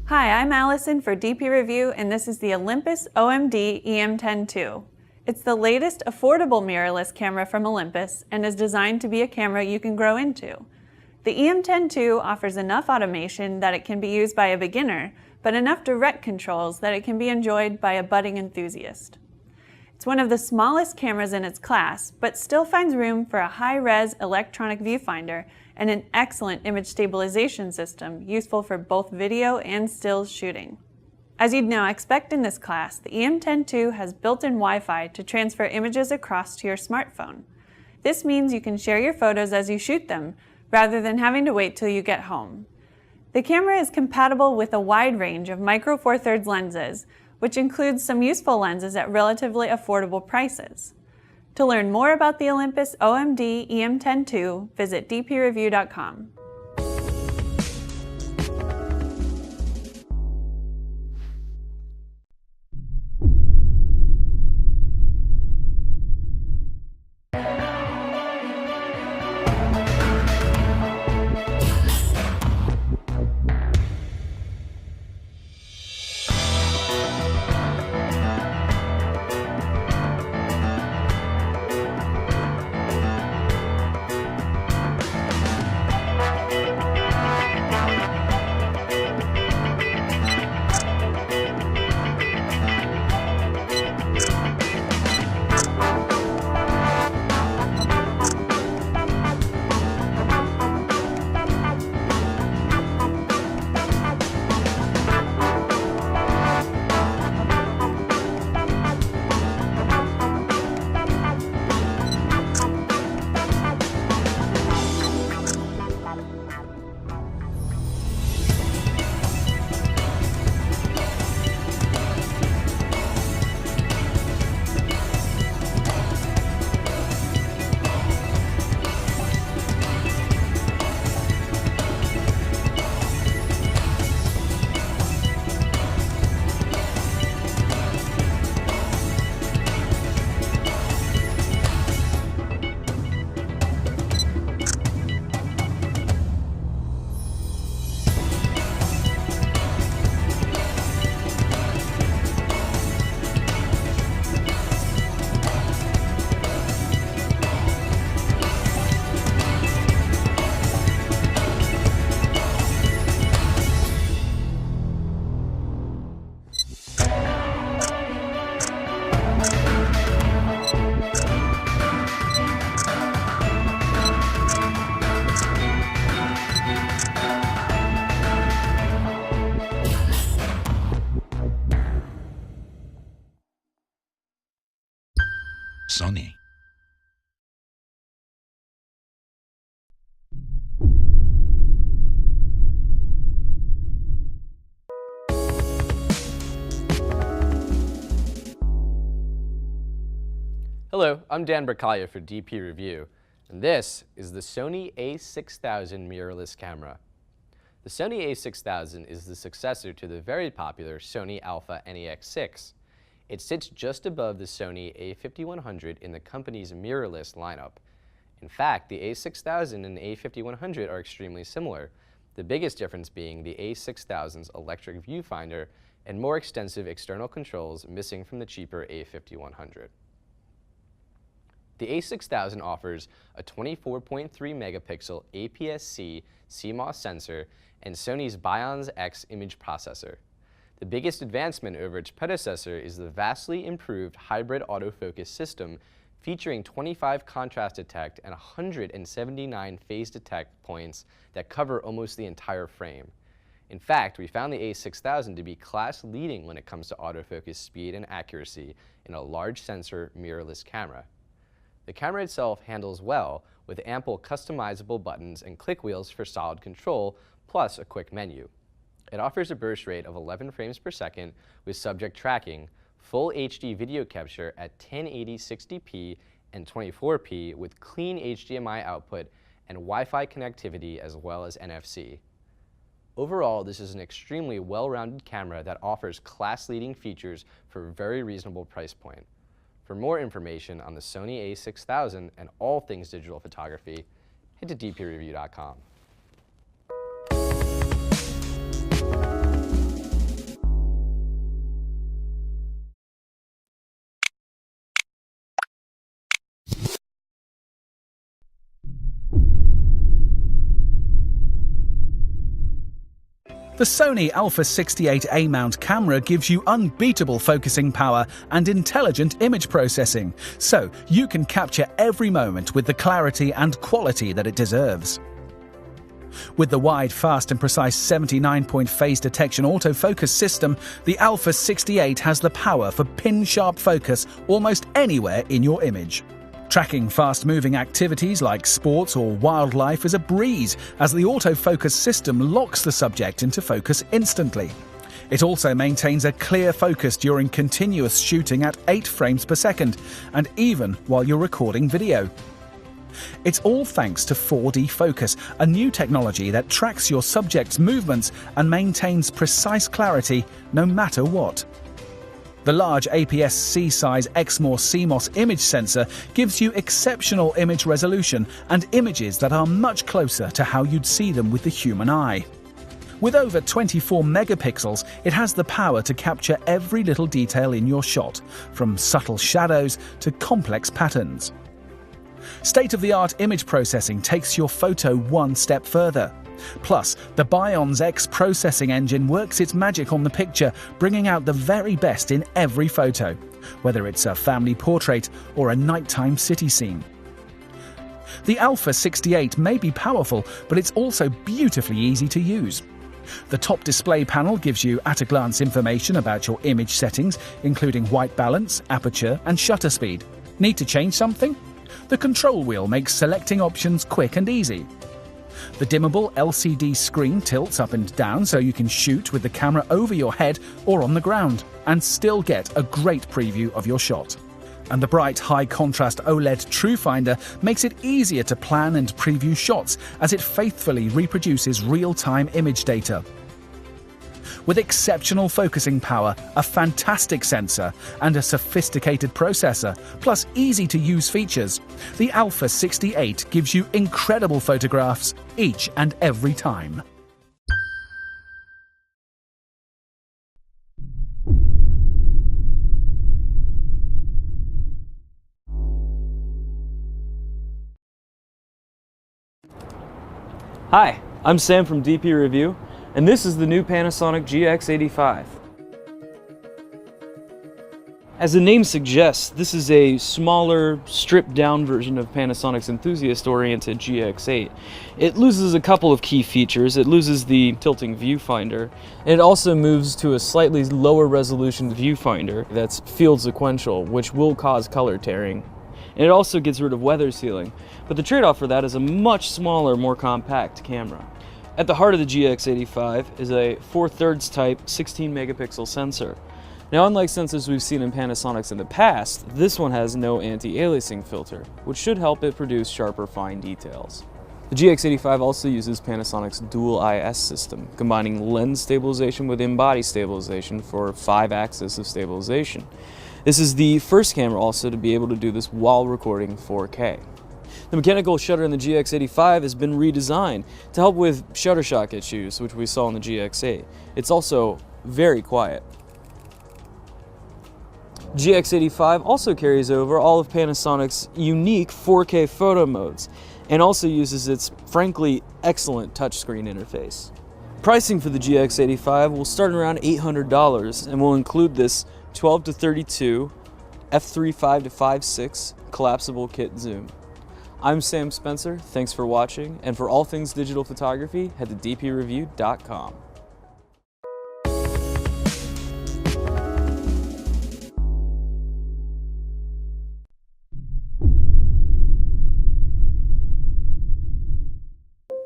Hi, I'm Allison for DP Review, and this is the Olympus OMD EM10 II. It's the latest affordable mirrorless camera from Olympus and is designed to be a camera you can grow into. The EM10 II offers enough automation that it can be used by a beginner, but enough direct controls that it can be enjoyed by a budding enthusiast. It's one of the smallest cameras in its class, but still finds room for a high-res electronic viewfinder and an excellent image stabilization system useful for both video and stills shooting. As you'd now expect in this class, the EM10 II has built-in Wi-Fi to transfer images across to your smartphone. This means you can share your photos as you shoot them, rather than having to wait till you get home. The camera is compatible with a wide range of micro Four Thirds lenses, which includes some useful lenses at relatively affordable prices. To learn more about the Olympus OMD EM10 II, visit dpreview.com. Sony. Hello, I'm Dan Bracaglia for DP Review, and this is the Sony A6000 mirrorless camera. The Sony A6000 is the successor to the very popular Sony Alpha NEX6. It sits just above the Sony A5100 in the company's mirrorless lineup. In fact, the A6000 and A5100 are extremely similar, the biggest difference being the A6000's electric viewfinder and more extensive external controls missing from the cheaper A5100. The A6000 offers a 24.3 megapixel APS-C CMOS sensor and Sony's Bions X image processor. The biggest advancement over its predecessor is the vastly improved hybrid autofocus system featuring 25 contrast detect and 179 phase detect points that cover almost the entire frame. In fact, we found the A6000 to be class-leading when it comes to autofocus speed and accuracy in a large sensor mirrorless camera. The camera itself handles well with ample customizable buttons and click wheels for solid control, plus a quick menu. It offers a burst rate of 11 frames per second with subject tracking, full HD video capture at 1080 60p and 24p with clean HDMI output and Wi-Fi connectivity as well as NFC. Overall, this is an extremely well-rounded camera that offers class-leading features for a very reasonable price point. For more information on the Sony A6000 and all things digital photography, head to dpreview.com. The Sony Alpha 68A mount camera gives you unbeatable focusing power and intelligent image processing, so you can capture every moment with the clarity and quality that it deserves. With the wide, fast and precise 79-point phase detection autofocus system, the Alpha 68 has the power for pin-sharp focus almost anywhere in your image. Tracking fast-moving activities like sports or wildlife is a breeze, as the autofocus system locks the subject into focus instantly. It also maintains a clear focus during continuous shooting at 8 frames per second, and even while you're recording video. It's all thanks to 4D focus, a new technology that tracks your subject's movements and maintains precise clarity no matter what. The large APS-C size exmor CMOS image sensor gives you exceptional image resolution and images that are much closer to how you'd see them with the human eye. With over 24 megapixels, it has the power to capture every little detail in your shot, from subtle shadows to complex patterns. State-of-the-art image processing takes your photo one step further. Plus, the Bion's X processing engine works its magic on the picture, bringing out the very best in every photo, whether it's a family portrait or a nighttime city scene. The Alpha 68 may be powerful, but it's also beautifully easy to use. The top display panel gives you at-a-glance information about your image settings, including white balance, aperture, and shutter speed. Need to change something? The control wheel makes selecting options quick and easy. The dimmable LCD screen tilts up and down so you can shoot with the camera over your head or on the ground and still get a great preview of your shot. And the bright high-contrast OLED TrueFinder makes it easier to plan and preview shots as it faithfully reproduces real-time image data. With exceptional focusing power, a fantastic sensor, and a sophisticated processor, plus easy-to-use features, the Alpha 68 gives you incredible photographs each and every time. Hi, I'm Sam from DP Review, and this is the new Panasonic GX85. As the name suggests, this is a smaller, stripped-down version of Panasonic's enthusiast-oriented GX8. It loses a couple of key features. It loses the tilting viewfinder, and it also moves to a slightly lower resolution viewfinder that's field sequential, which will cause color tearing. And it also gets rid of weather sealing, but the trade-off for that is a much smaller, more compact camera. At the heart of the GX85 is a 4/3 type 16 megapixel sensor. Now, unlike sensors we've seen in Panasonic's in the past, this one has no anti-aliasing filter, which should help it produce sharper, fine details. The GX85 also uses Panasonic's dual IS system, combining lens stabilization with in-body stabilization for 5-axis of stabilization. This is the first camera also to be able to do this while recording 4K. The mechanical shutter in the GX85 has been redesigned to help with shutter shock issues, which we saw in the GX8. It's also very quiet. GX85 also carries over all of Panasonic's unique 4K photo modes and also uses its, frankly, excellent touchscreen interface. Pricing for the GX85 will start around $800 and will include this 12-32 f3.5 to 5.6 collapsible kit zoom. I'm Sam Spencer, thanks for watching, and for all things digital photography, head to dpreview.com.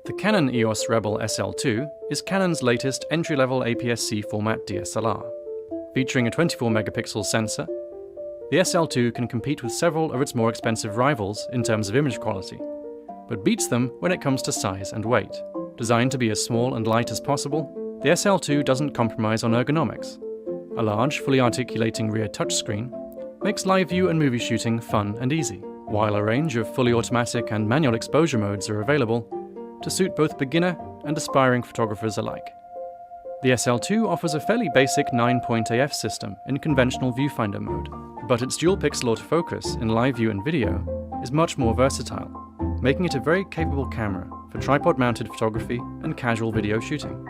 The Canon EOS Rebel SL2 is Canon's latest entry-level APS-C format DSLR. Featuring a 24 megapixel sensor, the SL2 can compete with several of its more expensive rivals in terms of image quality, but beats them when it comes to size and weight. Designed to be as small and light as possible, the SL2 doesn't compromise on ergonomics. A large, fully articulating rear touchscreen makes live view and movie shooting fun and easy, while a range of fully automatic and manual exposure modes are available to suit both beginner and aspiring photographers alike. The SL2 offers a fairly basic 9-point AF system in conventional viewfinder mode, but its dual pixel autofocus in live view and video is much more versatile, making it a very capable camera for tripod-mounted photography and casual video shooting.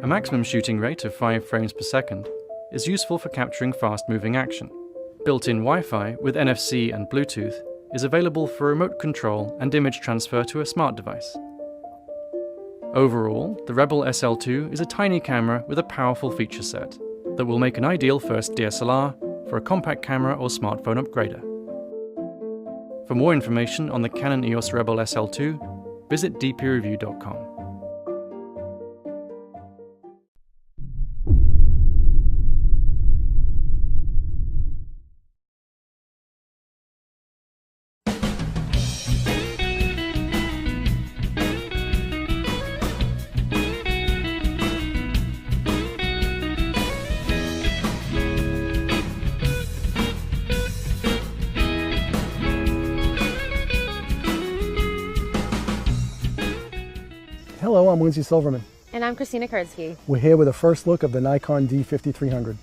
A maximum shooting rate of 5 frames per second is useful for capturing fast-moving action. Built-in Wi-Fi with NFC and Bluetooth is available for remote control and image transfer to a smart device. Overall, the Rebel SL2 is a tiny camera with a powerful feature set that will make an ideal first DSLR for a compact camera or smartphone upgrader. For more information on the Canon EOS Rebel SL2, visit dpreview.com. Hello, I'm Lindsay Silverman. And I'm Christina Kurdsky. We're here with a first look of the Nikon D5300.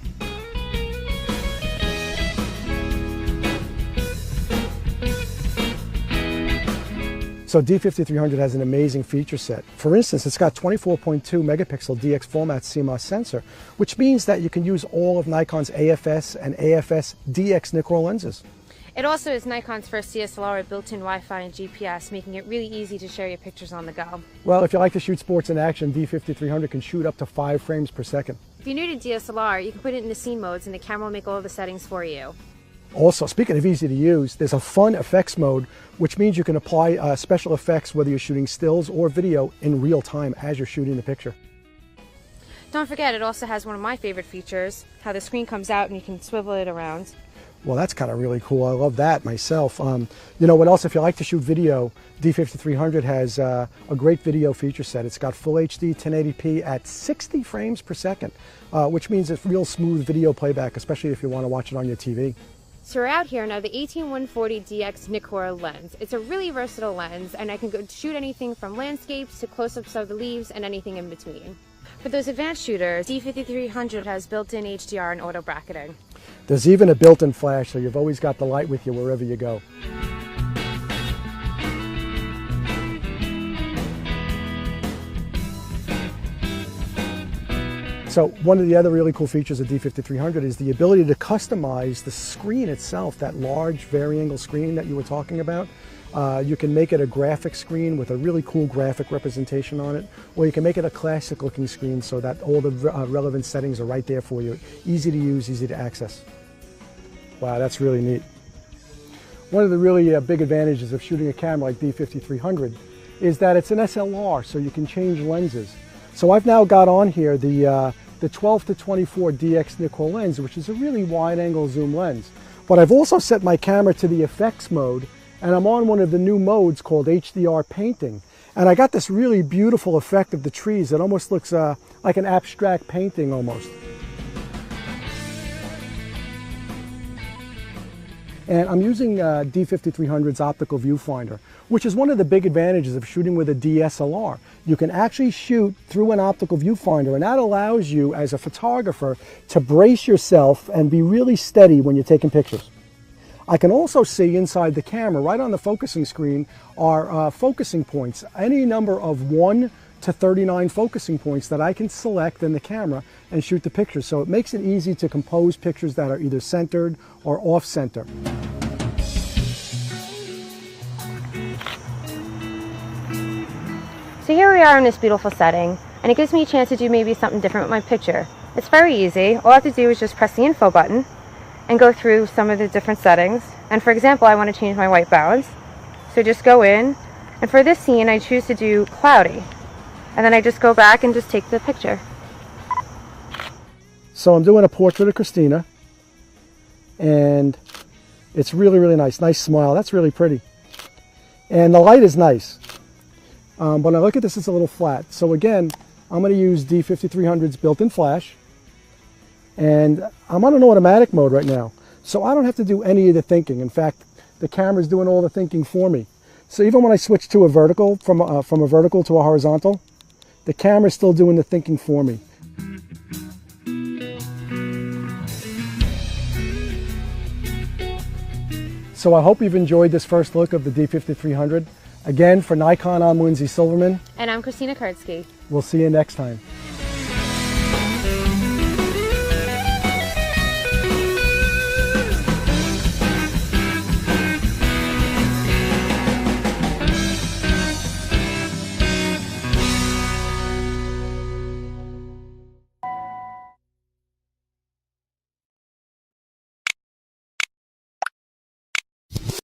So D5300 has an amazing feature set. For instance, it's got 24.2 megapixel DX format CMOS sensor, which means that you can use all of Nikon's AFS and AFS DX Nikkor lenses. It also is Nikon's first DSLR with built-in Wi-Fi and GPS, making it really easy to share your pictures on the go. Well, if you like to shoot sports in action, D5300 can shoot up to 5 frames per second. If you're new to DSLR, you can put it in the scene modes and the camera will make all the settings for you. Also, speaking of easy to use, there's a fun effects mode, which means you can apply special effects whether you're shooting stills or video in real time as you're shooting the picture. Don't forget, it also has one of my favorite features, how the screen comes out and you can swivel it around. Well, that's kind of really cool. I love that myself. You know what else? If you like to shoot video, D5300 has a great video feature set. It's got full HD 1080p at 60 frames per second, which means it's real smooth video playback, especially if you want to watch it on your TV. So we're out here now, the 18140 DX Nikkor lens. It's a really versatile lens, and I can go shoot anything from landscapes to close-ups of the leaves and anything in between. For those advanced shooters, D5300 has built-in HDR and auto bracketing. There's even a built-in flash, so you've always got the light with you wherever you go. So one of the other really cool features of D5300 is the ability to customize the screen itself, that large vari-angle screen that you were talking about. You can make it a graphic screen with a really cool graphic representation on it, or you can make it a classic looking screen so that all the relevant settings are right there for you. Easy to use, easy to access. Wow, that's really neat. One of the really big advantages of shooting a camera like D5300 is that it's an SLR, so you can change lenses. So I've now got on here the 12 to 24 DX Nikkor lens, which is a really wide angle zoom lens. But I've also set my camera to the effects mode, and I'm on one of the new modes called HDR painting. And I got this really beautiful effect of the trees. It almost looks like an abstract painting almost. And I'm using D5300's optical viewfinder, which is one of the big advantages of shooting with a DSLR. You can actually shoot through an optical viewfinder, and that allows you as a photographer to brace yourself and be really steady when you're taking pictures. I can also see inside the camera, right on the focusing screen, are focusing points, any number of 1 to 39 focusing points that I can select in the camera and shoot the pictures. So it makes it easy to compose pictures that are either centered or off-center. So here we are in this beautiful setting, and it gives me a chance to do maybe something different with my picture. It's very easy. All I have to do is just press the info button and go through some of the different settings. And for example, I want to change my white balance. So just go in, and for this scene I choose to do cloudy. And then I just go back and just take the picture. So I'm doing a portrait of Christina, and it's really, really nice. Nice smile. That's really pretty. And the light is nice. But when I look at this, it's a little flat. So again, I'm going to use D5300's built-in flash. And I'm on an automatic mode right now. So I don't have to do any of the thinking. In fact, the camera's doing all the thinking for me. So even when I switch to a vertical, from a vertical to a horizontal, the camera's still doing the thinking for me. So I hope you've enjoyed this first look of the D5300. Again, for Nikon, I'm Lindsay Silverman. And I'm Christina Kurdsky. We'll see you next time.